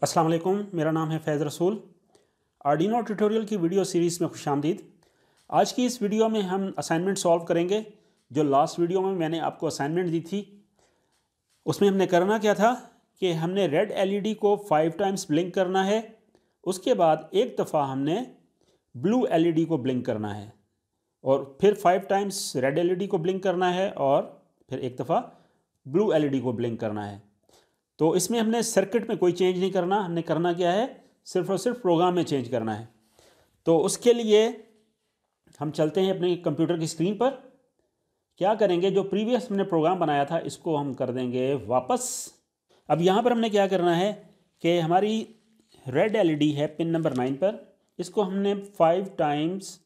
अस्सलाम वालेकुम, मेरा नाम है फैज़ रसूल। आर्डिनो ट्यूटोरियल की वीडियो सीरीज़ में खुशामदीद। आज की इस वीडियो में हम असाइनमेंट सॉल्व करेंगे। जो लास्ट वीडियो में मैंने आपको असाइनमेंट दी थी, उसमें हमने करना क्या था कि हमने रेड एलईडी को 5 टाइम्स ब्लिंक करना है। उसके बाद एक दफ़ा हमने ब्लू एलईडी को ब्लिंक करना है और फिर 5 टाइम्स रेड एलईडी को ब्लिंक करना है और फिर एक दफ़ा ब्लू एलईडी को ब्लिंक करना है। तो इसमें हमने सर्किट में कोई चेंज नहीं करना, हमने करना क्या है, सिर्फ और सिर्फ प्रोग्राम में चेंज करना है। तो उसके लिए हम चलते हैं अपने कंप्यूटर की स्क्रीन पर। क्या करेंगे, जो प्रीवियस हमने प्रोग्राम बनाया था इसको हम कर देंगे वापस। अब यहाँ पर हमने क्या करना है कि हमारी रेड एलईडी है पिन नंबर 9 पर, इसको हमने 5 टाइम्स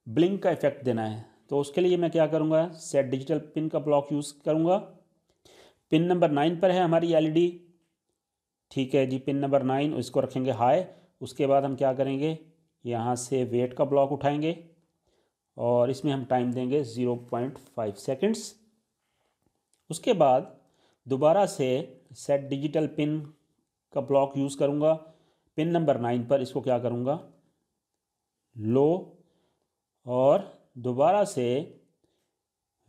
ब्लिंक का इफेक्ट देना है। तो उसके लिए मैं क्या करूँगा, सेट डिजिटल पिन का ब्लॉक यूज़ करूँगा। पिन नंबर 9 पर है हमारी एलईडी, ठीक है जी। पिन नंबर 9 इसको रखेंगे हाई। उसके बाद हम क्या करेंगे, यहाँ से वेट का ब्लॉक उठाएंगे और इसमें हम टाइम देंगे 0.5 सेकंड्स। उसके बाद दोबारा से सेट डिजिटल पिन का ब्लॉक यूज़ करूँगा। पिन नंबर 9 पर इसको क्या करूँगा, लो, और दोबारा से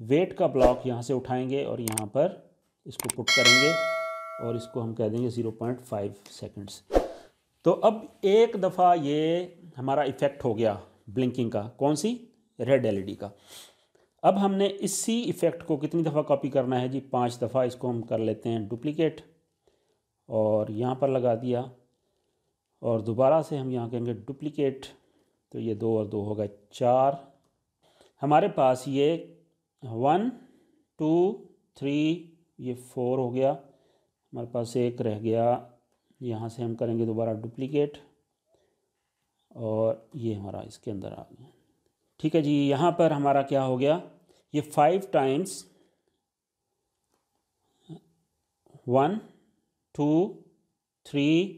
वेट का ब्लॉक यहाँ से उठाएंगे और यहाँ पर इसको पुट करेंगे और इसको हम कह देंगे 0.5 सेकंड्स। तो अब एक दफ़ा ये हमारा इफ़ेक्ट हो गया ब्लिंकिंग का, कौन सी, रेड एलईडी का। अब हमने इसी इफ़ेक्ट को कितनी दफ़ा कॉपी करना है जी, 5 दफ़ा। इसको हम कर लेते हैं डुप्लीकेट और यहाँ पर लगा दिया और दोबारा से हम यहाँ कहेंगे डुप्लीकेट। तो ये 2 और 2 हो गए 4। हमारे पास ये 1 2 3 ये 4 हो गया, हमारे पास एक रह गया। यहाँ से हम करेंगे दोबारा डुप्लीकेट और ये हमारा इसके अंदर आ गया, ठीक है जी। यहाँ पर हमारा क्या हो गया, ये 5 टाइम्स 1 2 3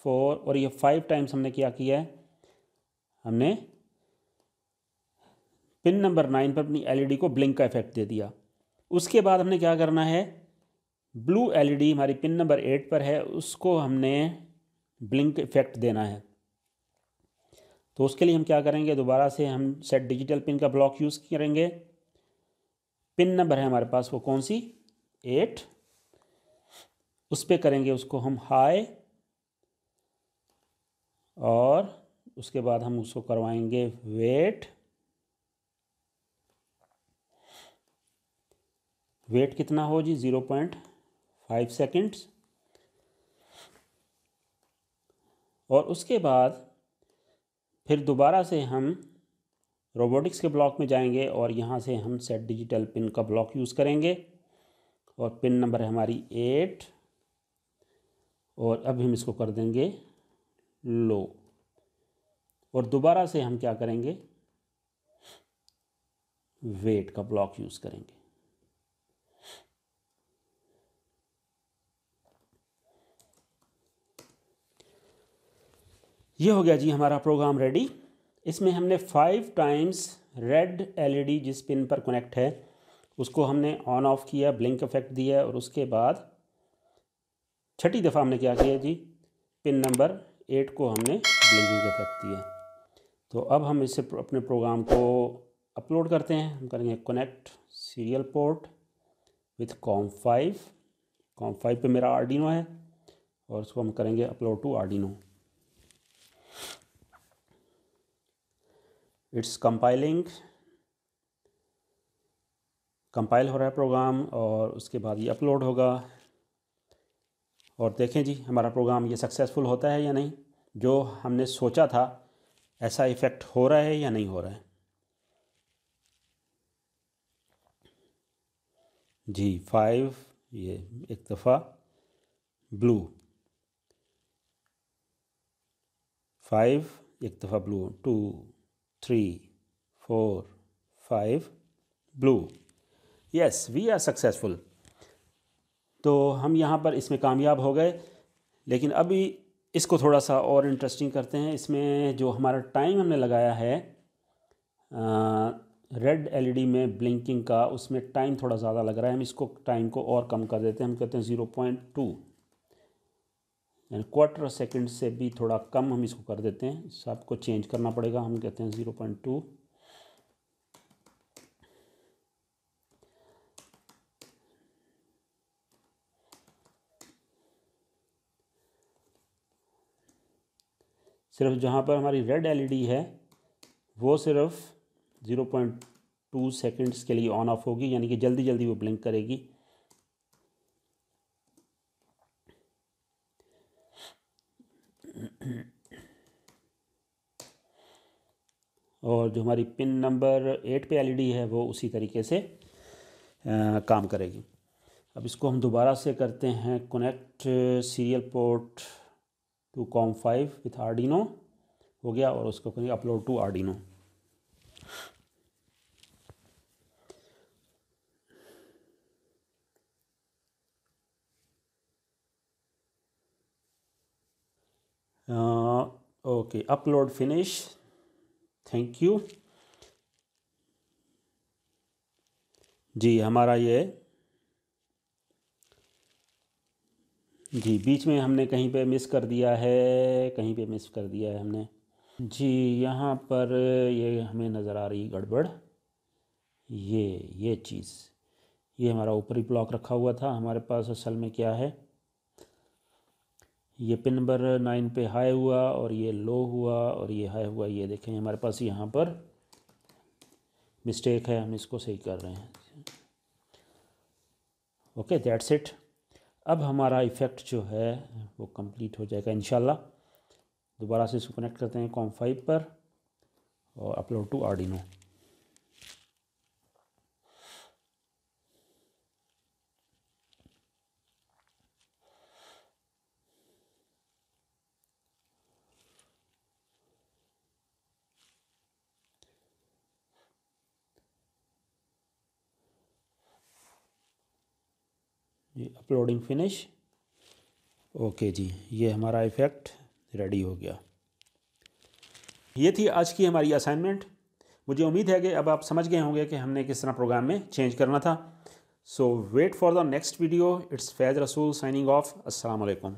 4 और ये 5 टाइम्स हमने क्या किया है, हमने पिन नंबर 9 पर अपनी एलईडी को ब्लिंक का इफेक्ट दे दिया। उसके बाद हमने क्या करना है, ब्लू एलईडी हमारी पिन नंबर 8 पर है, उसको हमने ब्लिंक इफेक्ट देना है। तो उसके लिए हम क्या करेंगे, दोबारा से हम सेट डिजिटल पिन का ब्लॉक यूज़ करेंगे। पिन नंबर है हमारे पास वो कौन सी, 8, उस पर करेंगे उसको हम हाई और उसके बाद हम उसको करवाएंगे वेट। वेट कितना हो जी, 0.5 सेकंड्स। और उसके बाद फिर दोबारा से हम रोबोटिक्स के ब्लॉक में जाएंगे और यहाँ से हम सेट डिजिटल पिन का ब्लॉक यूज़ करेंगे और पिन नंबर है हमारी 8 और अब हम इसको कर देंगे लो और दोबारा से हम क्या करेंगे, वेट का ब्लॉक यूज़ करेंगे। ये हो गया जी हमारा प्रोग्राम रेडी। इसमें हमने 5 टाइम्स रेड एलईडी जिस पिन पर कनेक्ट है उसको हमने ऑन ऑफ किया, ब्लिंक इफेक्ट दिया और उसके बाद छठी दफ़ा हमने क्या किया जी, पिन नंबर 8 को हमने ब्लिंकिंग इफेक्ट दिया। तो अब हम इससे अपने प्रोग्राम को अपलोड करते हैं। हम करेंगे connect serial port with COM5। COM5 पे मेरा आर्डिनो है और उसको हम करेंगे upload to Arduino. It's compiling, compile हो रहा है प्रोग्राम और उसके बाद ये अपलोड होगा। और देखें जी हमारा प्रोग्राम ये सक्सेसफुल होता है या नहीं, जो हमने सोचा था ऐसा इफ़ेक्ट हो रहा है या नहीं हो रहा है जी। 5 ये एक दफ़ा ब्लू, 5 एक दफ़ा blue, 2 3 4 5 blue. Yes, we are successful. तो हम यहाँ पर इसमें कामयाब हो गए। लेकिन अभी इसको थोड़ा सा और इंटरेस्टिंग करते हैं। इसमें जो हमारा टाइम हमने लगाया है रेड एलईडी में ब्लिंकिंग का, उसमें टाइम थोड़ा ज़्यादा लग रहा है। हम इसको टाइम को और कम कर देते हैं, हम कहते हैं 0.2। यानी क्वार्टर सेकंड से भी थोड़ा कम हम इसको कर देते हैं। सबको चेंज करना पड़ेगा। हम कहते हैं 0.2। सिर्फ जहाँ पर हमारी रेड एलईडी है वो सिर्फ 0.2 सेकंड्स के लिए ऑन ऑफ होगी, यानी कि जल्दी जल्दी वो ब्लिंक करेगी। और जो हमारी पिन नंबर 8 पे एलईडी है वो उसी तरीके से काम करेगी। अब इसको हम दोबारा से करते हैं connect serial port to COM5 with Arduino. हो गया। और उसको करेंगे upload to Arduino. Okay, upload finish. Thank you जी। हमारा ये जी बीच में हमने कहीं पे मिस कर दिया है, कहीं पे मिस कर दिया है हमने जी। यहाँ पर ये हमें नज़र आ रही गड़बड़। ये चीज़, ये हमारा ऊपरी ब्लॉक रखा हुआ था हमारे पास। असल में क्या है, ये पिन नंबर 9 पे हाई हुआ और ये लो हुआ और ये हाई हुआ। ये देखें हमारे पास यहाँ पर मिस्टेक है, हम इसको सही कर रहे हैं। Okay, that's it. अब हमारा इफ़ेक्ट जो है वो कंप्लीट हो जाएगा इंशाल्लाह। दोबारा से इसको कनेक्ट करते हैं COM5 पर और अपलोड टू आर्डिनो। जी अपलोडिंग फिनिश। ओके जी, ये हमारा इफ़ेक्ट रेडी हो गया। ये थी आज की हमारी असाइनमेंट। मुझे उम्मीद है कि अब आप समझ गए होंगे कि हमने किस तरह प्रोग्राम में चेंज करना था। So wait for the next video. It's Faiz Rasool signing of. अस्सलाम वालेकुम।